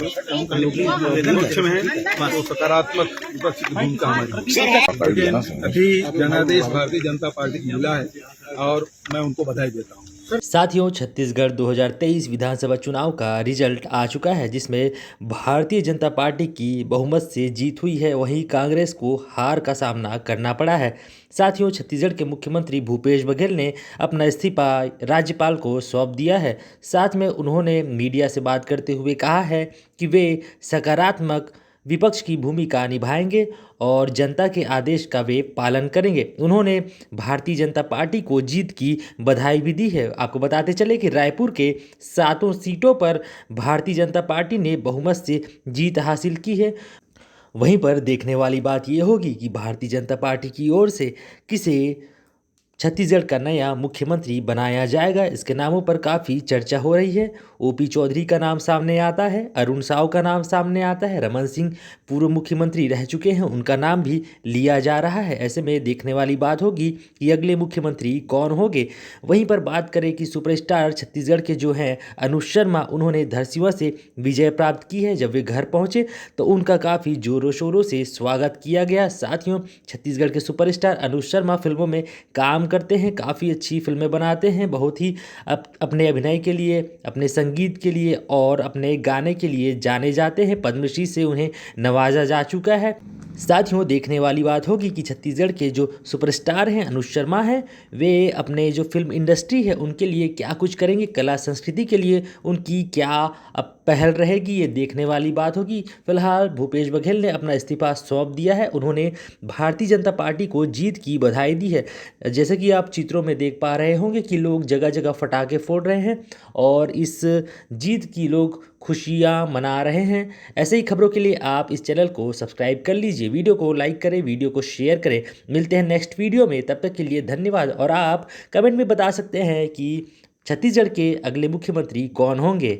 विपक्ष में है तो सकारात्मक विपक्ष की भूमिका हमारी। लेकिन अभी जनादेश भारतीय जनता पार्टी को मिला है और मैं उनको बधाई देता हूँ। साथियों, छत्तीसगढ़ 2023 विधानसभा चुनाव का रिजल्ट आ चुका है, जिसमें भारतीय जनता पार्टी की बहुमत से जीत हुई है। वहीं कांग्रेस को हार का सामना करना पड़ा है। साथियों, छत्तीसगढ़ के मुख्यमंत्री भूपेश बघेल ने अपना इस्तीफा राज्यपाल को सौंप दिया है। साथ में उन्होंने मीडिया से बात करते हुए कहा है कि वे सकारात्मक विपक्ष की भूमिका निभाएंगे और जनता के आदेश का वे पालन करेंगे। उन्होंने भारतीय जनता पार्टी को जीत की बधाई भी दी है। आपको बताते चले कि रायपुर के 7 सीटों पर भारतीय जनता पार्टी ने बहुमत से जीत हासिल की है। वहीं पर देखने वाली बात यह होगी कि भारतीय जनता पार्टी की ओर से किसे छत्तीसगढ़ का नया मुख्यमंत्री बनाया जाएगा। इसके नामों पर काफ़ी चर्चा हो रही है। ओपी चौधरी का नाम सामने आता है, अरुण साव का नाम सामने आता है, रमन सिंह पूर्व मुख्यमंत्री रह चुके हैं, उनका नाम भी लिया जा रहा है। ऐसे में देखने वाली बात होगी कि अगले मुख्यमंत्री कौन होंगे। वहीं पर बात करें कि सुपरस्टार छत्तीसगढ़ के जो हैं अनुज शर्मा, उन्होंने धरसींवा से विजय प्राप्त की है। जब वे घर पहुँचे तो उनका काफ़ी ज़ोरों शोरों से स्वागत किया गया। साथियों, छत्तीसगढ़ के सुपरस्टार अनुज शर्मा फिल्मों में काम करते हैं, काफ़ी अच्छी फिल्में बनाते हैं, बहुत ही अपने अभिनय के लिए, अपने संगीत के लिए और अपने गाने के लिए जाने जाते हैं। पद्मश्री से उन्हें नवाजा जा चुका है। साथियों, देखने वाली बात होगी कि छत्तीसगढ़ के जो सुपरस्टार हैं अनुज शर्मा हैं, वे अपने जो फिल्म इंडस्ट्री है उनके लिए क्या कुछ करेंगे, कला संस्कृति के लिए उनकी क्या अब पहल रहेगी, ये देखने वाली बात होगी। फिलहाल भूपेश बघेल ने अपना इस्तीफा सौंप दिया है। उन्होंने भारतीय जनता पार्टी को जीत की बधाई दी है। जैसे कि आप चित्रों में देख पा रहे होंगे कि लोग जगह जगह फटाके फोड़ रहे हैं और इस जीत की लोग खुशियाँ मना रहे हैं। ऐसे ही खबरों के लिए आप इस चैनल को सब्सक्राइब कर लीजिए, वीडियो को लाइक करें, वीडियो को शेयर करें। मिलते हैं नेक्स्ट वीडियो में, तब तक के लिए धन्यवाद। और आप कमेंट में बता सकते हैं कि छत्तीसगढ़ के अगले मुख्यमंत्री कौन होंगे।